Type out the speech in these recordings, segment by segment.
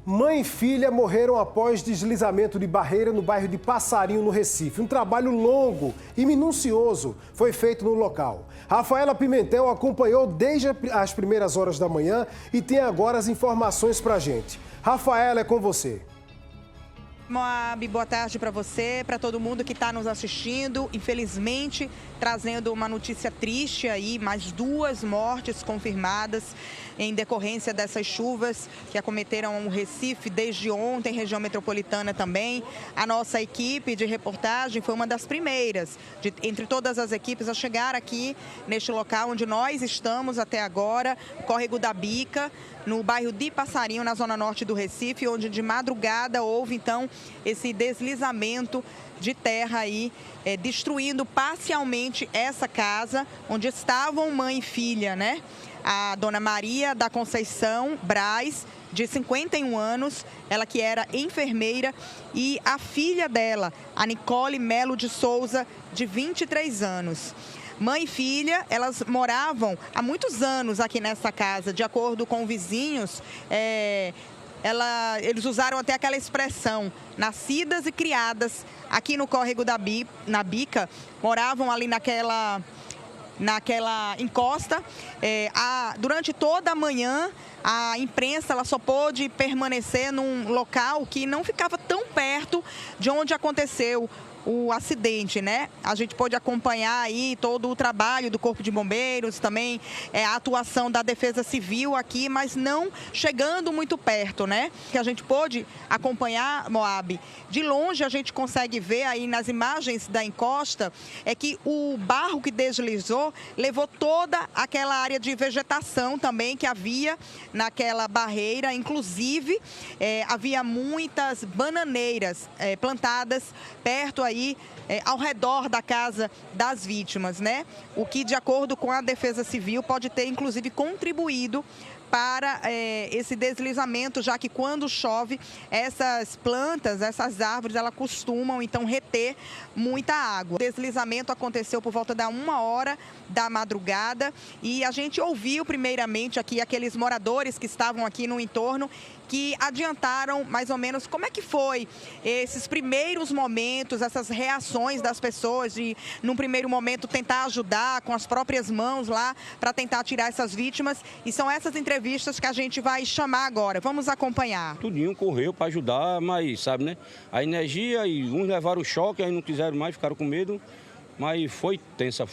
Mãe e filha morreram após deslizamento de barreira no bairro de Passarinho, no Recife. Um trabalho longo e minucioso foi feito no local. Rafaela Pimentel acompanhou desde as primeiras horas da manhã e tem agora as informações pra gente. Rafaela, é com você. Moab, boa tarde para você, para todo mundo que está nos assistindo. Infelizmente, trazendo uma notícia triste aí, mais 2 mortes confirmadas em decorrência dessas chuvas que acometeram o Recife desde ontem, região metropolitana também. A nossa equipe de reportagem foi uma das primeiras, entre todas as equipes, a chegar aqui neste local onde nós estamos até agora, Córrego da Bica, no bairro de Passarinho, na zona norte do Recife, onde de madrugada houve então esse deslizamento de terra aí, destruindo parcialmente essa casa onde estavam mãe e filha, né? A dona Maria da Conceição Braz, de 51 anos, ela que era enfermeira, e a filha dela, a Nicole Melo de Souza, de 23 anos. Mãe e filha, elas moravam há muitos anos aqui nessa casa. De acordo com vizinhos, eles usaram até aquela expressão, nascidas e criadas aqui no Córrego da Bica, moravam ali naquela encosta. Durante toda a manhã, a imprensa ela só pôde permanecer num local que não ficava tão perto de onde aconteceu o acidente, né? A gente pôde acompanhar aí todo o trabalho do Corpo de Bombeiros, também a atuação da Defesa Civil aqui, mas não chegando muito perto, né? Que a gente pôde acompanhar, Moab, de longe a gente consegue ver aí nas imagens da encosta, que o barro que deslizou levou toda aquela área de vegetação também que havia naquela barreira, inclusive havia muitas bananeiras plantadas perto aí ao redor da casa das vítimas, né? O que, de acordo com a Defesa Civil, pode ter, inclusive, contribuído para esse deslizamento, já que quando chove, essas plantas, essas árvores, elas costumam, então, reter muita água. O deslizamento aconteceu por volta da 1h da madrugada e a gente ouviu, primeiramente, aqui aqueles moradores que estavam aqui no entorno, que adiantaram mais ou menos como é que foi esses primeiros momentos, essas reações das pessoas de, num primeiro momento, tentar ajudar com as próprias mãos lá para tentar tirar essas vítimas. E são essas entrevistas que a gente vai chamar agora. Vamos acompanhar. Tudinho correu para ajudar, mas sabe, né? A energia e uns levaram o choque, aí não quiseram mais, ficaram com medo. Mas foi tenso.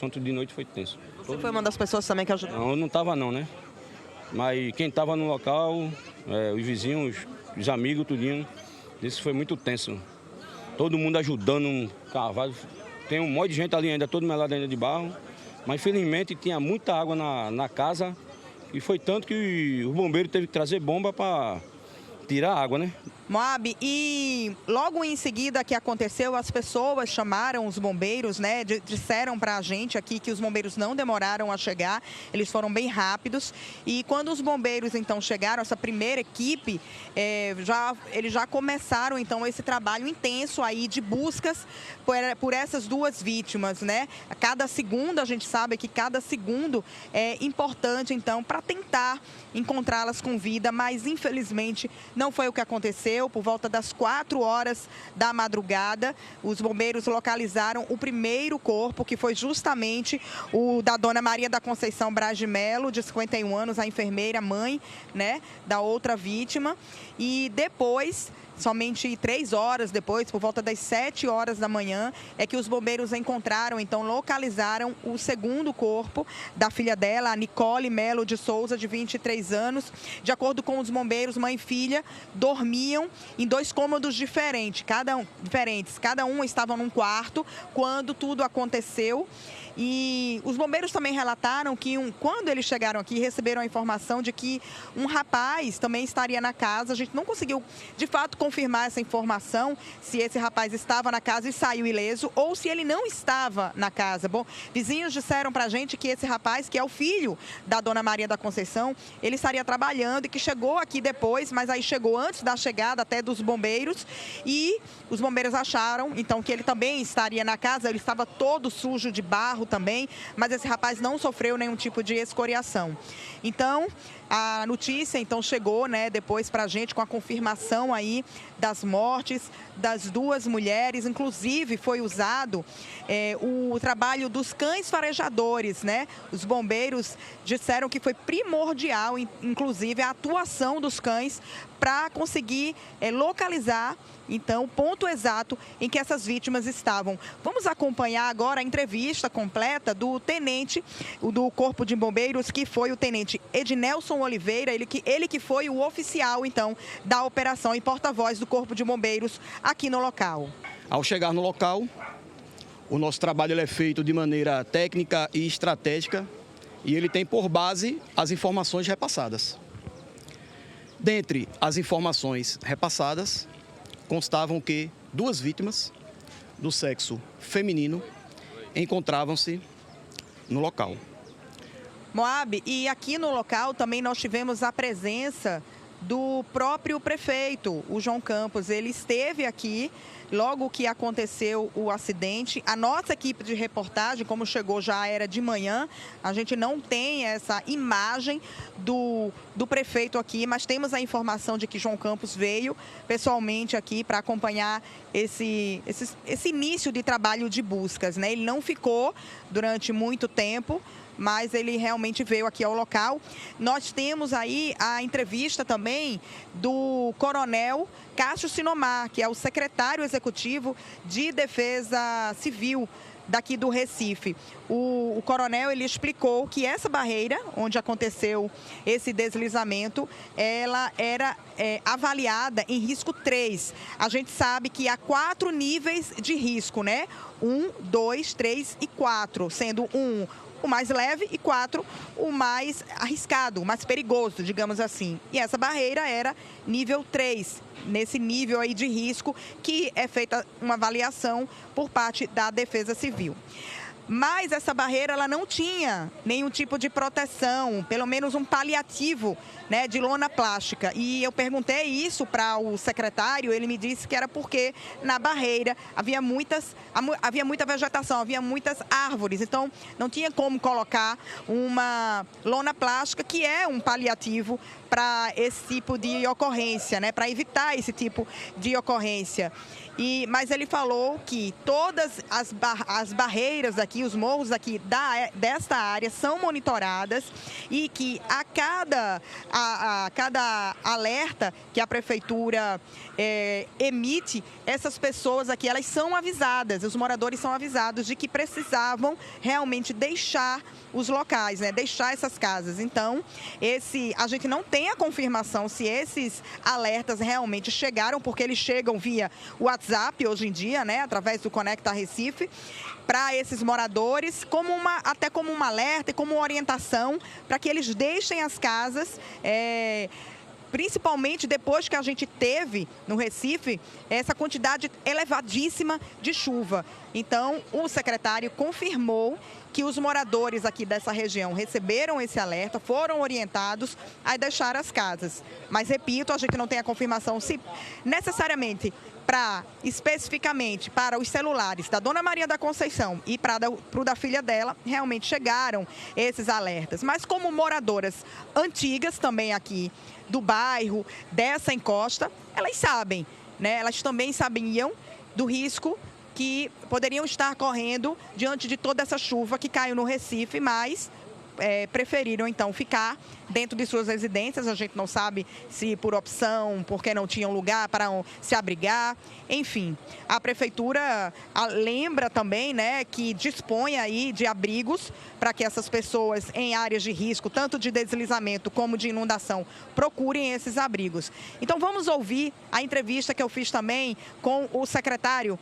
Ontem de noite foi tenso. Você foi uma das pessoas também que ajudou? Não, eu não estava não, né? Mas quem estava no local, os vizinhos, os amigos, tudinho, isso foi muito tenso. Todo mundo ajudando um cavalo. Tem um monte de gente ali ainda, todo melado ainda de barro. Mas infelizmente tinha muita água na casa e foi tanto que o bombeiro teve que trazer bomba para tirar a água, né? Moab, e logo em seguida que aconteceu, as pessoas chamaram os bombeiros, né? Disseram pra gente aqui que os bombeiros não demoraram a chegar, eles foram bem rápidos. E quando os bombeiros então chegaram, essa primeira equipe, eles já começaram então esse trabalho intenso aí de buscas por essas 2 vítimas, né? A cada segundo, a gente sabe que cada segundo é importante então para tentar encontrá-las com vida, mas infelizmente não foi o que aconteceu. Por volta das 4h da madrugada, os bombeiros localizaram o primeiro corpo, que foi justamente o da dona Maria da Conceição Braz de Melo, de 51 anos, a enfermeira, mãe, né, da outra vítima. E depois, somente 3 horas depois, por volta das 7h da manhã, é que os bombeiros encontraram, então localizaram o segundo corpo da filha dela, a Nicole Melo de Souza, de 23 anos. De acordo com os bombeiros, mãe e filha dormiam em 2 cômodos diferentes, cada um estava num quarto quando tudo aconteceu. E os bombeiros também relataram que quando eles chegaram aqui, receberam a informação de que um rapaz também estaria na casa. A gente não conseguiu, de fato, confirmar essa informação, se esse rapaz estava na casa e saiu ileso ou se ele não estava na casa. Bom, vizinhos disseram pra gente que esse rapaz, que é o filho da dona Maria da Conceição, ele estaria trabalhando e que chegou aqui depois, mas aí chegou antes da chegada até dos bombeiros, e os bombeiros acharam, então, que ele também estaria na casa. Ele estava todo sujo de barro também, mas esse rapaz não sofreu nenhum tipo de escoriação. Então, A notícia, então, chegou, né, depois para a gente com a confirmação aí das mortes das duas mulheres. Inclusive, foi usado o trabalho dos cães farejadores, né? Os bombeiros disseram que foi primordial, inclusive, a atuação dos cães para conseguir localizar, então, o ponto exato em que essas vítimas estavam. Vamos acompanhar agora a entrevista completa do tenente do Corpo de Bombeiros, que foi o tenente Ednelson Oliveira, ele que foi o oficial, então, da operação e porta-voz do Corpo de Bombeiros aqui no local. Ao chegar no local, o nosso trabalho ele é feito de maneira técnica e estratégica e ele tem por base as informações repassadas. Dentre as informações repassadas, constavam que duas vítimas do sexo feminino encontravam-se no local. Moab, e aqui no local também nós tivemos a presença do próprio prefeito, o João Campos. Ele esteve aqui logo que aconteceu o acidente. A nossa equipe de reportagem, como chegou já era de manhã, a gente não tem essa imagem do prefeito aqui, mas temos a informação de que João Campos veio pessoalmente aqui para acompanhar esse início de trabalho de buscas, né? Ele não ficou durante muito tempo, mas ele realmente veio aqui ao local. Nós temos aí a entrevista também do coronel Cássio Sinomar, que é o secretário executivo de Defesa Civil daqui do Recife. O coronel, ele explicou que essa barreira, onde aconteceu esse deslizamento, ela era avaliada em risco 3. A gente sabe que há 4 níveis de risco, né? 1, 2, 3 e 4, sendo 1 o mais leve e 4 o mais arriscado, o mais perigoso, digamos assim. E essa barreira era nível 3, nesse nível aí de risco que é feita uma avaliação por parte da Defesa Civil. Mas essa barreira ela não tinha nenhum tipo de proteção, pelo menos um paliativo, né, de lona plástica. E eu perguntei isso para o secretário, ele me disse que era porque na barreira havia muita vegetação, havia muitas árvores, então não tinha como colocar uma lona plástica, que é um paliativo para esse tipo de ocorrência, né, para evitar esse tipo de ocorrência. Mas ele falou que todas as barreiras aqui, os morros aqui desta área são monitoradas e que a cada alerta que a prefeitura emite, essas pessoas aqui, elas são avisadas, os moradores são avisados de que precisavam realmente deixar os locais, né, deixar essas casas. Então, a gente não tem a confirmação se esses alertas realmente chegaram, porque eles chegam via WhatsApp hoje em dia, né, através do Conecta Recife, para esses moradores, até como um alerta e como uma orientação para que eles deixem as casas, principalmente depois que a gente teve no Recife essa quantidade elevadíssima de chuva. Então, o secretário confirmou que os moradores aqui dessa região receberam esse alerta, foram orientados a deixar as casas. Mas, repito, a gente não tem a confirmação se necessariamente especificamente para os celulares da Dona Maria da Conceição e para o da filha dela, realmente chegaram esses alertas. Mas como moradoras antigas também aqui do bairro, dessa encosta, elas sabem, né? Elas também sabiam do risco que poderiam estar correndo diante de toda essa chuva que caiu no Recife, mas preferiram, então, ficar dentro de suas residências. A gente não sabe se por opção, porque não tinham lugar para se abrigar. Enfim, a prefeitura lembra também, né, que dispõe aí de abrigos para que essas pessoas em áreas de risco, tanto de deslizamento como de inundação, procurem esses abrigos. Então, vamos ouvir a entrevista que eu fiz também com o secretário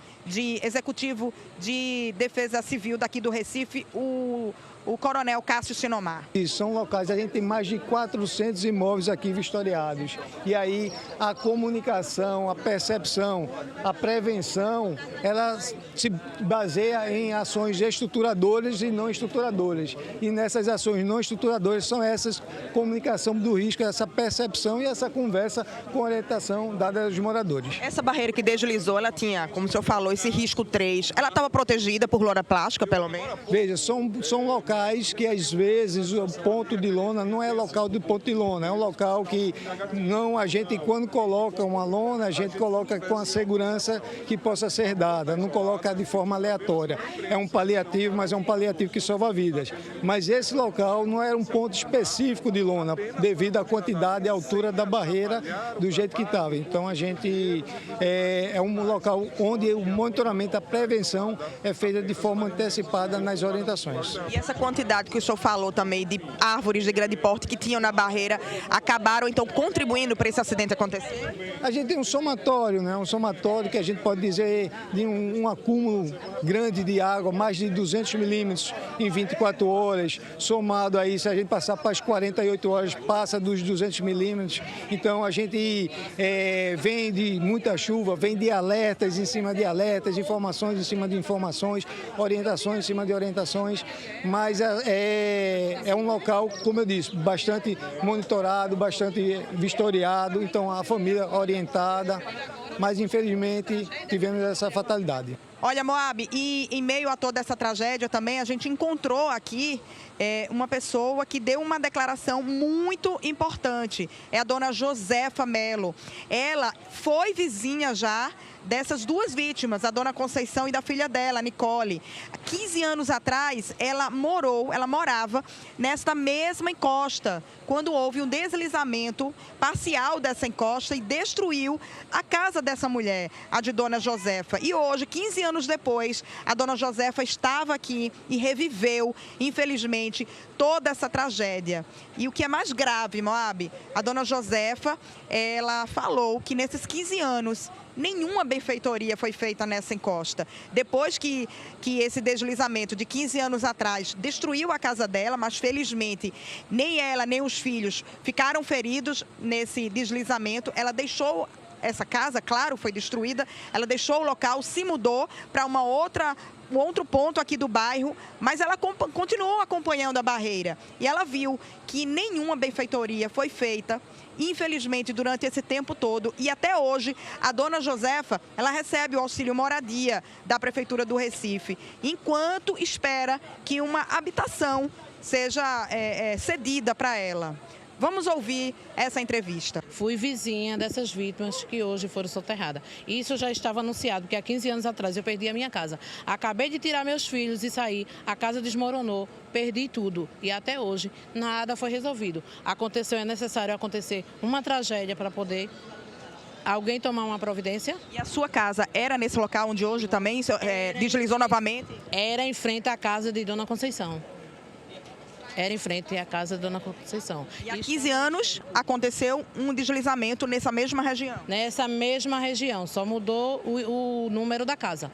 executivo de Defesa Civil daqui do Recife, o coronel Cássio Sinomar. São locais, a gente tem mais de 400 imóveis aqui vistoriados. E aí a comunicação, a percepção, a prevenção, ela se baseia em ações estruturadoras e não estruturadoras. E nessas ações não estruturadoras são essas comunicação do risco, essa percepção e essa conversa com orientação dada aos moradores. Essa barreira que deslizou, ela tinha, como o senhor falou, esse risco 3. Ela estava protegida por lona plástica, pelo menos? Veja, são locais locais que às vezes o ponto de lona não é local de ponto de lona, é um local que não, a gente quando coloca uma lona, a gente coloca com a segurança que possa ser dada, não coloca de forma aleatória. É um paliativo, mas é um paliativo que salva vidas. Mas esse local não era um ponto específico de lona, devido à quantidade e altura da barreira do jeito que estava. Então a gente é um local onde o monitoramento, a prevenção é feita de forma antecipada nas orientações. E essa quantidade que o senhor falou também de árvores de grande porte que tinham na barreira acabaram então contribuindo para esse acidente acontecer? A gente tem um somatório, né? Um somatório que a gente pode dizer de um acúmulo grande de água, mais de 200 milímetros em 24 horas, somado aí, se a gente passar para as 48 horas, passa dos 200 milímetros. Então a gente vem de muita chuva, vem de alertas em cima de alertas, informações em cima de informações, orientações em cima de orientações, mas é um local, como eu disse, bastante monitorado, bastante vistoriado, então a família orientada, mas infelizmente tivemos essa fatalidade. Olha, Moab, e em meio a toda essa tragédia também, a gente encontrou aqui uma pessoa que deu uma declaração muito importante. É a dona Josefa Melo. Ela foi vizinha já dessas duas vítimas, a dona Conceição e da filha dela, a Nicole. 15 anos atrás, ela morava nesta mesma encosta, quando houve um deslizamento parcial dessa encosta e destruiu a casa dessa mulher, a de dona Josefa. E hoje, 15 anos depois, a dona Josefa estava aqui e reviveu, infelizmente, toda essa tragédia. E o que é mais grave, Moab, a dona Josefa, ela falou que nesses 15 anos, nenhuma benfeitoria foi feita nessa encosta. Depois que esse deslizamento de 15 anos atrás destruiu a casa dela, mas felizmente nem ela nem os filhos ficaram feridos nesse deslizamento, ela deixou essa casa, claro, foi destruída, ela deixou o local, se mudou para um outro ponto aqui do bairro, mas ela continuou acompanhando a barreira e ela viu que nenhuma benfeitoria foi feita, infelizmente, durante esse tempo todo. E até hoje, a dona Josefa, ela recebe o auxílio moradia da Prefeitura do Recife, enquanto espera que uma habitação seja cedida para ela. Vamos ouvir essa entrevista. Fui vizinha dessas vítimas que hoje foram soterradas. Isso já estava anunciado, porque há 15 anos atrás eu perdi a minha casa. Acabei de tirar meus filhos e sair, a casa desmoronou, perdi tudo. E até hoje nada foi resolvido. É necessário acontecer uma tragédia para poder alguém tomar uma providência. E a sua casa era nesse local onde hoje também deslizou novamente? Era em frente à casa de dona Conceição. Era em frente à casa da dona Conceição. E há 15 anos aconteceu um deslizamento nessa mesma região? Nessa mesma região, só mudou o número da casa.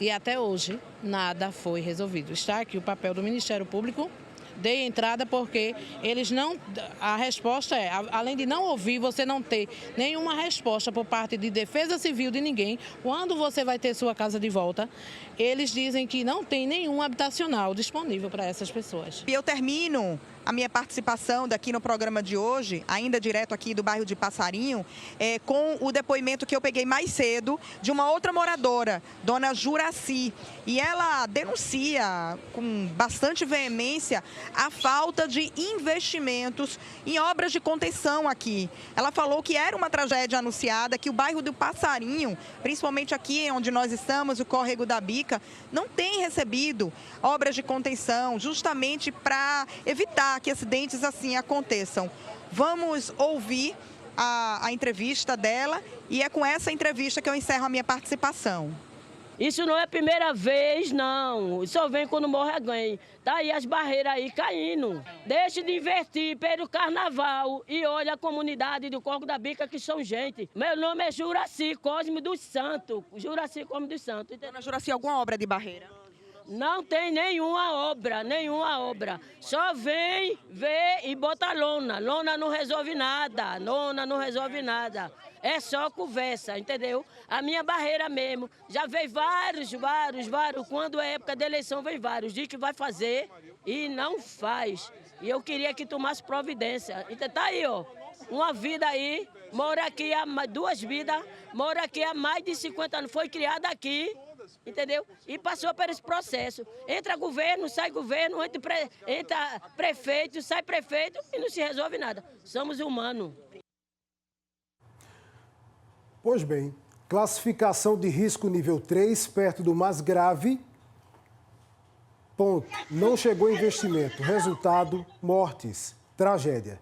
E até hoje nada foi resolvido. Está aqui o papel do Ministério Público. Dei entrada porque eles não... A resposta é, além de não ouvir, você não ter nenhuma resposta por parte de Defesa Civil de ninguém, quando você vai ter sua casa de volta, eles dizem que não tem nenhum habitacional disponível para essas pessoas. E eu termino a minha participação daqui no programa de hoje, ainda direto aqui do bairro de Passarinho, com o depoimento que eu peguei mais cedo de uma outra moradora, dona Juraci. E ela denuncia com bastante veemência a falta de investimentos em obras de contenção aqui. Ela falou que era uma tragédia anunciada, que o bairro do Passarinho, principalmente aqui onde nós estamos, o Córrego da Bica, não tem recebido obras de contenção, justamente para evitar que acidentes assim aconteçam. Vamos ouvir a entrevista dela e é com essa entrevista que eu encerro a minha participação. Isso não é a primeira vez, não. Só vem quando morre alguém. Tá aí as barreiras aí caindo. Deixe de investir pelo carnaval e olha a comunidade do Córrego da Bica que são gente. Meu nome é Juraci Cosme dos Santos. Juraci Cosme dos Santos. Dona Juraci, alguma obra de barreira? Não tem nenhuma obra. Só vem ver e bota lona. Lona não resolve nada, É só conversa, entendeu? A minha barreira mesmo, já veio vários. Quando é época de eleição, vem vários. Diz que vai fazer e não faz. E eu queria que tomasse providência. Então tá aí, ó. Uma vida aí, mora aqui há 2 vidas, mora aqui há mais de 50 anos. Foi criada aqui. entendeu? E passou por esse processo. Entra governo, entra prefeito, sai prefeito e não se resolve nada. Somos humanos. Pois bem, classificação de risco nível 3, perto do mais grave. Ponto. Não chegou investimento. Resultado, mortes. Tragédia.